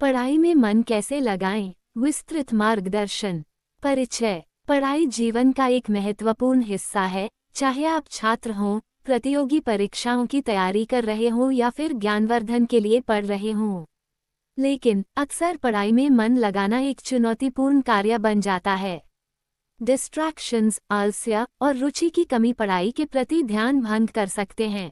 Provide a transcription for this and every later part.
पढ़ाई में मन कैसे लगाएं? विस्तृत मार्गदर्शन। परिचय। पढ़ाई जीवन का एक महत्वपूर्ण हिस्सा है, चाहे आप छात्र हों, प्रतियोगी परीक्षाओं की तैयारी कर रहे हों या फिर ज्ञानवर्धन के लिए पढ़ रहे हों। लेकिन अक्सर पढ़ाई में मन लगाना एक चुनौतीपूर्ण कार्य बन जाता है। डिस्ट्रैक्शंस, आलस्य और रुचि की कमी पढ़ाई के प्रति ध्यान भंग कर सकते हैं।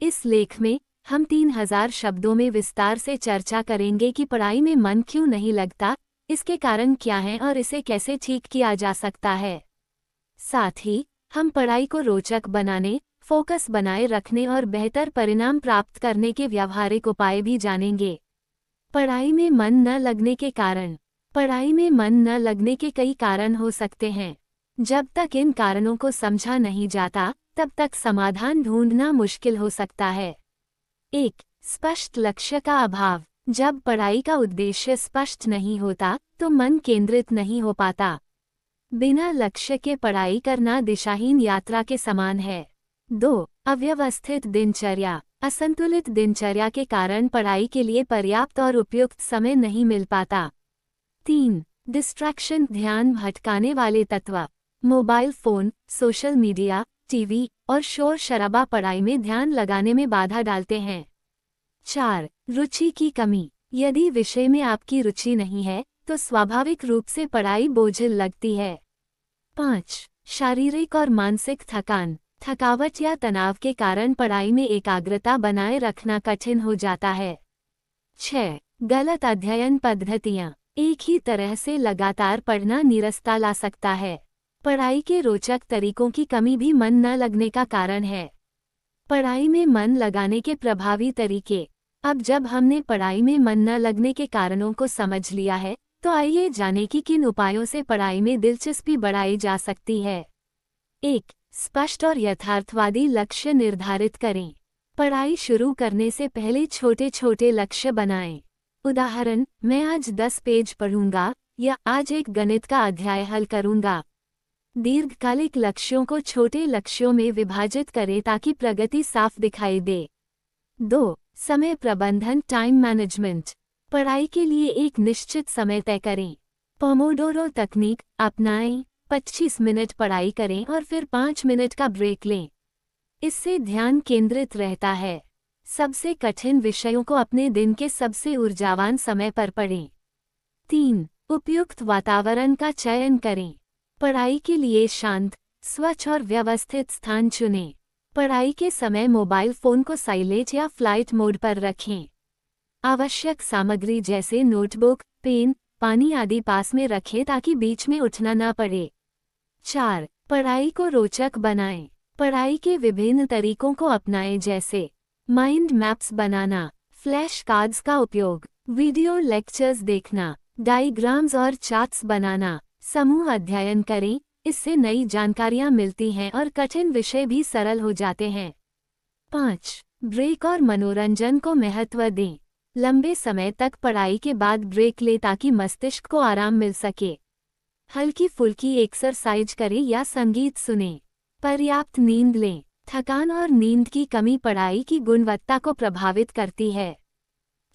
इस लेख में हम 3000 शब्दों में विस्तार से चर्चा करेंगे कि पढ़ाई में मन क्यों नहीं लगता, इसके कारण क्या हैं और इसे कैसे ठीक किया जा सकता है। साथ ही हम पढ़ाई को रोचक बनाने, फोकस बनाए रखने और बेहतर परिणाम प्राप्त करने के व्यावहारिक उपाय भी जानेंगे। पढ़ाई में मन न लगने के कारण। पढ़ाई में मन न लगने के कई कारण हो सकते हैं। जब तक इन कारणों को समझा नहीं जाता, तब तक समाधान ढूंढना मुश्किल हो सकता है। 1. स्पष्ट लक्ष्य का अभाव। जब पढ़ाई का उद्देश्य स्पष्ट नहीं होता, तो मन केंद्रित नहीं हो पाता। बिना लक्ष्य के पढ़ाई करना दिशाहीन यात्रा के समान है। 2. अव्यवस्थित दिनचर्या। असंतुलित दिनचर्या के कारण पढ़ाई के लिए पर्याप्त और उपयुक्त समय नहीं मिल पाता। 3. डिस्ट्रैक्शन, ध्यान भटकाने वाले तत्व। Mobile phone, social media, TV और शोर शराबा पढ़ाई में ध्यान लगाने में बाधा डालते हैं। 4. रुचि की कमी। यदि विषय में आपकी रुचि नहीं है, तो स्वाभाविक रूप से पढ़ाई बोझिल लगती है। 5. शारीरिक और मानसिक थकान। थकावट या तनाव के कारण पढ़ाई में एकाग्रता बनाए रखना कठिन हो जाता है। 6. गलत अध्ययन पद्धतियाँ। एक ही तरह से लगातार पढ़ना नीरसता ला सकता है। पढ़ाई के रोचक तरीकों की कमी भी मन न लगने का कारण है। पढ़ाई में मन लगाने के प्रभावी तरीके। अब जब हमने पढ़ाई में मन न लगने के कारणों को समझ लिया है, तो आइए जानें कि किन उपायों से पढ़ाई में दिलचस्पी बढ़ाई जा सकती है। 1. स्पष्ट और यथार्थवादी लक्ष्य निर्धारित करें। पढ़ाई शुरू करने से पहले छोटे छोटे लक्ष्य बनाएं। उदाहरण, मैं आज 10 पेज पढ़ूंगा या आज एक गणित का अध्याय हल करूंगा। दीर्घकालिक लक्ष्यों को छोटे लक्ष्यों में विभाजित करें ताकि प्रगति साफ दिखाई दे। 2. समय प्रबंधन, टाइम मैनेजमेंट। पढ़ाई के लिए एक निश्चित समय तय करें। पोमोडोरो तकनीक अपनाएं। 25 मिनट पढ़ाई करें और फिर 5 मिनट का ब्रेक लें। इससे ध्यान केंद्रित रहता है। सबसे कठिन विषयों को अपने दिन के सबसे ऊर्जावान समय पर पढ़ें। 3. उपयुक्त वातावरण का चयन करें। पढ़ाई के लिए शांत, स्वच्छ और व्यवस्थित स्थान चुनें। पढ़ाई के समय मोबाइल फोन को साइलेंट या फ्लाइट मोड पर रखें। आवश्यक सामग्री जैसे नोटबुक, पेन, पानी आदि पास में रखें ताकि बीच में उठना न पड़े। 4. पढ़ाई को रोचक बनाएं। पढ़ाई के विभिन्न तरीकों को अपनाएं, जैसे माइंड मैप्स बनाना, फ्लैश कार्ड्स का उपयोग, वीडियो लेक्चर्स देखना, डायग्राम्स और चार्ट्स बनाना। समूह अध्ययन करें, इससे नई जानकारियां मिलती हैं और कठिन विषय भी सरल हो जाते हैं। 5. ब्रेक और मनोरंजन को महत्व दें। लंबे समय तक पढ़ाई के बाद ब्रेक लें ताकि मस्तिष्क को आराम मिल सके। हल्की फुल्की एक्सरसाइज करें या संगीत सुनें। पर्याप्त नींद लें। थकान और नींद की कमी पढ़ाई की गुणवत्ता को प्रभावित करती है।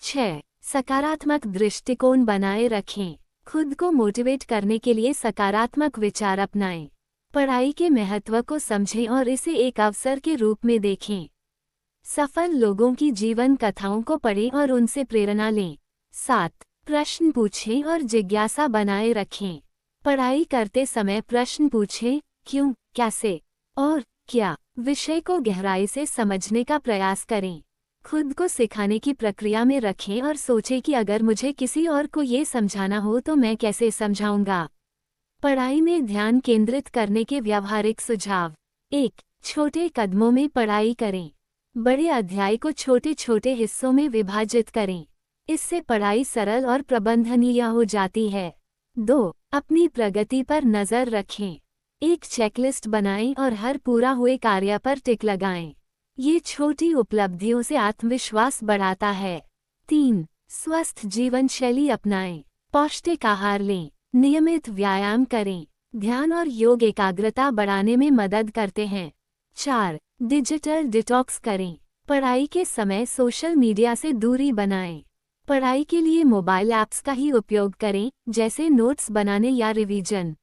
6. सकारात्मक दृष्टिकोण बनाए रखें। खुद को मोटिवेट करने के लिए सकारात्मक विचार अपनाएं। पढ़ाई के महत्व को समझें और इसे एक अवसर के रूप में देखें। सफल लोगों की जीवन कथाओं को पढ़ें और उनसे प्रेरणा लें। 7. प्रश्न पूछें और जिज्ञासा बनाए रखें। पढ़ाई करते समय प्रश्न पूछें, क्यों, कैसे और क्या। विषय को गहराई से समझने का प्रयास करें। खुद को सिखाने की प्रक्रिया में रखें और सोचें कि अगर मुझे किसी और को ये समझाना हो तो मैं कैसे समझाऊंगा। पढ़ाई में ध्यान केंद्रित करने के व्यावहारिक सुझाव। 1. छोटे कदमों में पढ़ाई करें। बड़े अध्याय को छोटे छोटे हिस्सों में विभाजित करें। इससे पढ़ाई सरल और प्रबंधनीय हो जाती है। 2. अपनी प्रगति पर नज़र रखें। एक चेकलिस्ट बनाएं और हर पूरा हुए कार्य पर टिक लगाएं। ये छोटी उपलब्धियों से आत्मविश्वास बढ़ाता है। 3. स्वस्थ जीवन शैली अपनाएं। पौष्टिक आहार लें, नियमित व्यायाम करें। ध्यान और योग एकाग्रता बढ़ाने में मदद करते हैं। 4. डिजिटल डिटॉक्स करें। पढ़ाई के समय सोशल मीडिया से दूरी बनाएं। पढ़ाई के लिए मोबाइल ऐप्स का ही उपयोग करें, जैसे नोट्स बनाने या रिवीजन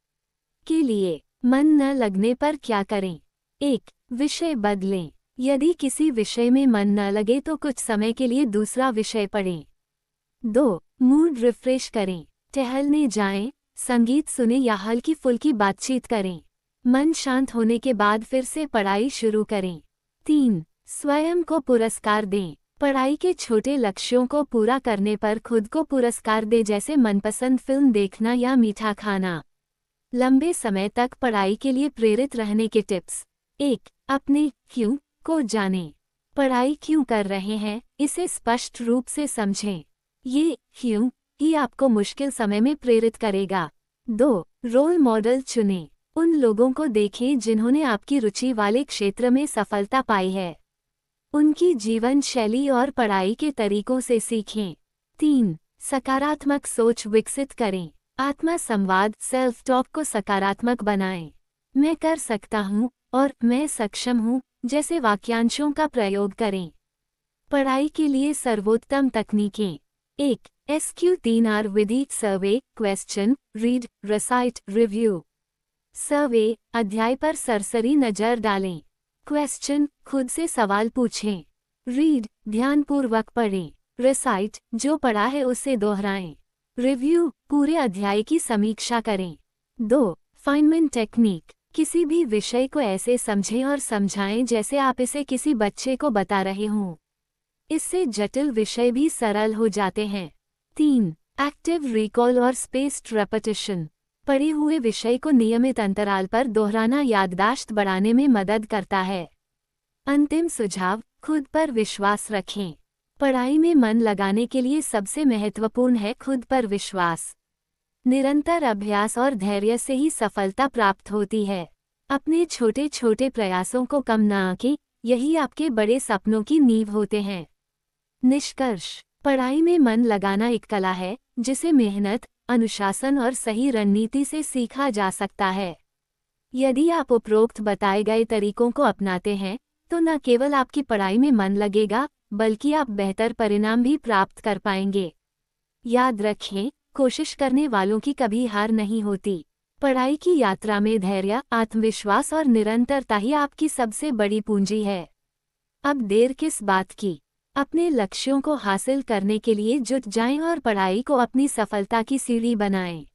के लिए। मन न लगने पर क्या करें? 1. विषय बदलें। यदि किसी विषय में मन न लगे तो कुछ समय के लिए दूसरा विषय पढ़ें। 2. मूड रिफ्रेश करें। टहलने जाएं, संगीत सुने या हल्की फुल्की बातचीत करें। मन शांत होने के बाद फिर से पढ़ाई शुरू करें। 3. स्वयं को पुरस्कार दें। पढ़ाई के छोटे लक्ष्यों को पूरा करने पर खुद को पुरस्कार दें, जैसे मनपसंद फिल्म देखना या मीठा खाना। लंबे समय तक पढ़ाई के लिए प्रेरित रहने के टिप्स। 1. अपने क्यों को जानें। पढ़ाई क्यों कर रहे हैं, इसे स्पष्ट रूप से समझें। ये क्यों ही आपको मुश्किल समय में प्रेरित करेगा। 2. रोल मॉडल चुनें। उन लोगों को देखें जिन्होंने आपकी रुचि वाले क्षेत्र में सफलता पाई है। उनकी जीवन शैली और पढ़ाई के तरीकों से सीखें। 3. सकारात्मक सोच विकसित करें। आत्मा संवाद सेल्फ टॉक को सकारात्मक बनाएं। मैं कर सकता हूँ और मैं सक्षम हूँ जैसे वाक्यांशों का प्रयोग करें। पढ़ाई के लिए सर्वोत्तम तकनीकें। 1. SQ3R विधि। सर्वे, क्वेश्चन, रीड, रिसाइट, रिव्यू। सर्वे, अध्याय पर सरसरी नज़र डालें। क्वेश्चन, खुद से सवाल पूछें। रीड, ध्यानपूर्वक पढ़ें। रिसाइट, जो पढ़ा है उसे दोहराएं। रिव्यू, पूरे अध्याय की समीक्षा करें। 2. Feynman technique. किसी भी विषय को ऐसे समझें और समझाएं जैसे आप इसे किसी बच्चे को बता रहे हों। इससे जटिल विषय भी सरल हो जाते हैं। 3. एक्टिव रिकॉल और स्पेस्ड रेपिटेशन। पढ़े हुए विषय को नियमित अंतराल पर दोहराना याददाश्त बढ़ाने में मदद करता है। अंतिम सुझाव, खुद पर विश्वास रखें। पढ़ाई में मन लगाने के लिए सबसे महत्वपूर्ण है खुद पर विश्वास। निरंतर अभ्यास और धैर्य से ही सफलता प्राप्त होती है। अपने छोटे छोटे प्रयासों को कम न आंकें, यही आपके बड़े सपनों की नींव होते हैं। निष्कर्ष, पढ़ाई में मन लगाना एक कला है जिसे मेहनत, अनुशासन और सही रणनीति से सीखा जा सकता है। यदि आप उपरोक्त बताए गए तरीकों को अपनाते हैं तो न केवल आपकी पढ़ाई में मन लगेगा, बल्कि आप बेहतर परिणाम भी प्राप्त कर पाएंगे। याद रखें, कोशिश करने वालों की कभी हार नहीं होती। पढ़ाई की यात्रा में धैर्य, आत्मविश्वास और निरंतरता ही आपकी सबसे बड़ी पूंजी है। अब देर किस बात की? अपने लक्ष्यों को हासिल करने के लिए जुट जाएं और पढ़ाई को अपनी सफलता की सीढ़ी बनाएं।